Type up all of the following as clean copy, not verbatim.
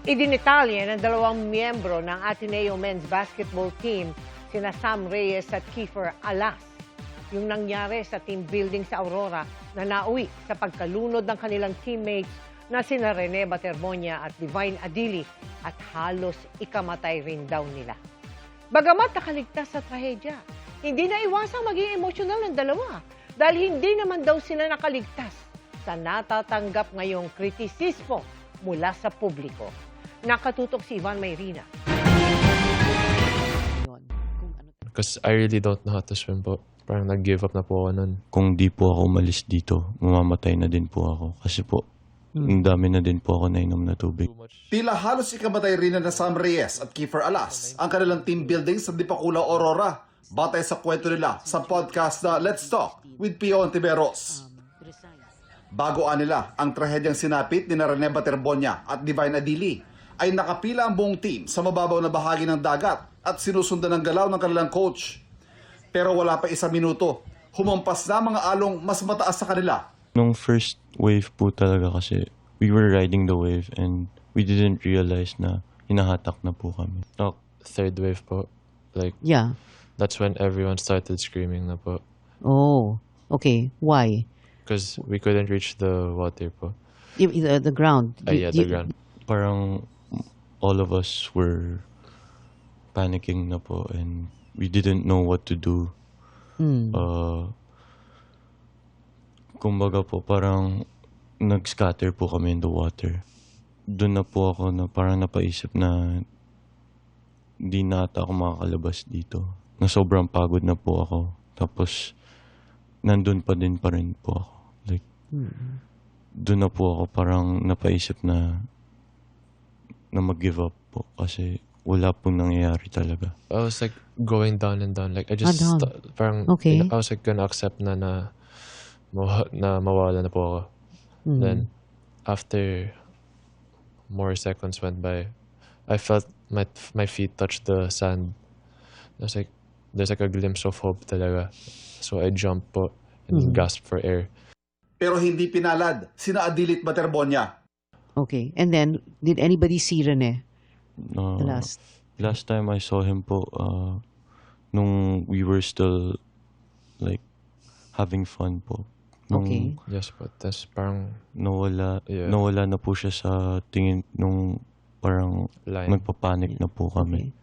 Idinitalye ng dalawang miyembro ng Ateneo Men's Basketball Team, sina Sam Reyes at Kiefer Alas, yung nangyari sa team building sa Aurora na nauwi sa pagkalunod ng kanilang teammates na sina Rene Batermonia at Divine Adili at halos ikamatay rin daw nila. Bagamat nakaligtas sa trahedya, hindi na iwasang maging emosyonal ng dalawa dahil hindi naman daw sila nakaligtas sa natatanggap ngayong kritisismo mula sa publiko. Nakatutok si Ivan Mayrina. Because I really don't know how to swim po. Parang nag-give up na po ako nun. Kung di po ako umalis dito, mamamatay na din po ako. Kasi po, ang dami na din po ako nainom na tubig. Tila halos ikamatay rin na Sam Reyes at Kiefer Alas ang kanilang team building sa Dipakula, Aurora. Batay sa kwento nila sa podcast na Let's Talk with Pio Ontiveros. Bagoan nila ang trahedyang sinapit ni Rene Batermonia at Divine Adili, ay nakapila ang buong team sa mababaw na bahagi ng dagat at sinusundan ng galaw ng kanilang coach. Pero wala pa isang minuto, humampas na mga along mas mataas sa kanila. Nung first wave po talaga kasi, we were riding the wave and we didn't realize na hinahatak na po kami. Third wave po. Like, Yeah. that's when everyone started screaming na po. Oh, okay. Why? Because we couldn't reach the water po. The ground. Yeah, the ground. Parang all of us were panicking na po and we didn't know what to do. Kumbaga po, parang nag-scatter po kami in the water. Doon na po ako na parang napaisip na di na ata ako makakalabas dito. Na sobrang pagod na po ako. Tapos, nandun pa rin po ako. Like, doon na po ako parang napaisip na mag-give up po. Kasi wala pong nangyayari talaga. I was like going down and down. Like I just down. parang Okay. I was like gonna accept na mawala na po ako. Then after more seconds went by, I felt my feet touch the sand. I was like, there's like a glimpse of hope talaga. So I jumped po and gasped for air. Pero hindi pinalad sina Adili at Batermonia. Okay. And then, did anybody see Rene? Uh, The last. Last time I saw him po, nung we were still like having fun po. Nung Okay. Yes po. Tas parang nawala na po siya sa tingin nung parang line. nagpapanik na po kami.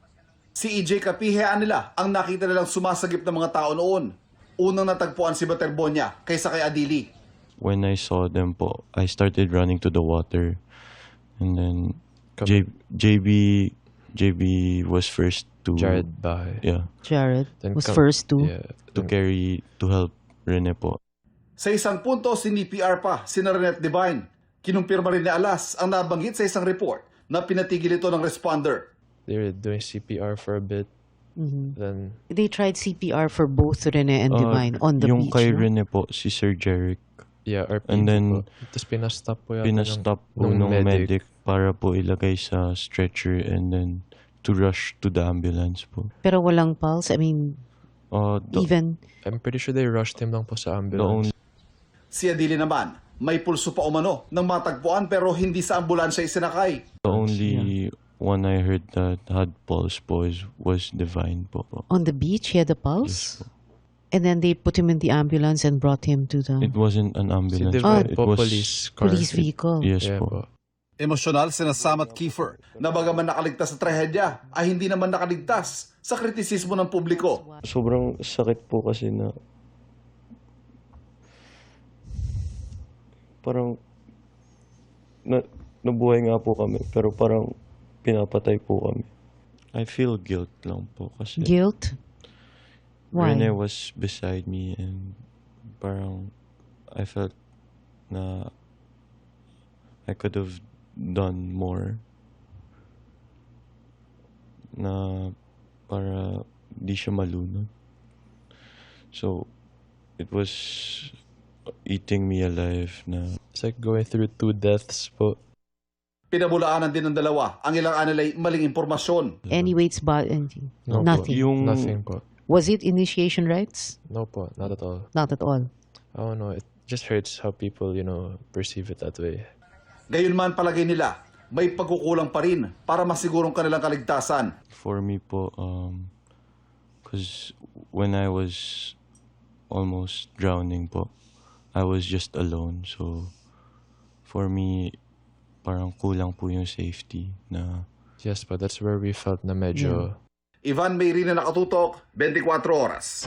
Si EJ Kapihean nila ang nakita nilang sumasagip ng mga tao noon. Unang natagpuan si Batermonia kaysa kay Adili. When I saw them po, I started running to the water. And then JB was first to Jared Bahay. Yeah, Jared Then was first to. Yeah. to help Rene po. Sa isang punto, sinipr pa si Rene at Divine. Kinumpirma rin ni Alas ang nabanggit sa isang report na pinatigil ito ng responder. They were doing CPR for a bit. Then They tried CPR for both Rene and Divine on the yung beach. kay no? Rene po, si Sir Jeric. yeah, RPD And then, po. Tapos pinastop po yata Pinastop po nung ng medic para po ilagay sa stretcher and then to rush to the ambulance po. Pero walang pulse. I mean, even. I'm pretty sure they rushed him lang po sa The ambulance. only Si Adili naman, may pulso pa umano ng matagpuan pero hindi sa ambulansya isinakay. one I heard that had pulse po was Divine po. On the beach, he had a pulse? Yes po. And then they put him in the ambulance and brought him to the It wasn't an ambulance. Divine It po, was police car. police vehicle. Yes Yeah po. po. Emosyonal sina Sam at Kiefer na bagaman nakaligtas sa trahedya ay hindi naman nakaligtas sa kritisismo ng publiko. Sobrang sakit po kasi na parang nabuhay nga po kami pero parang pinapatay po kami. I feel guilt lang po kasi Guilt? Why? Rene was beside me and parang I felt na I could have done more na para di siya malunod. So, it was eating me alive na It's like going through 2 deaths po. Pinabulaanan din ng dalawa ang ilang anilay maling impormasyon. Any weights, No nothing. Po. Nothing po. Was it initiation rites? No po. Not at all. Not at all. I don't know. It just hurts how people, perceive it that way. Gayunman palagay nila, may pagkukulang pa rin para masigurong kanilang kaligtasan. For me po, because when I was almost drowning po, I was just alone. So, for me, parang kulang po yung safety na... Yes, but that's where we felt na medyo Ivan Mayrina, Nakatutok, 24 Oras.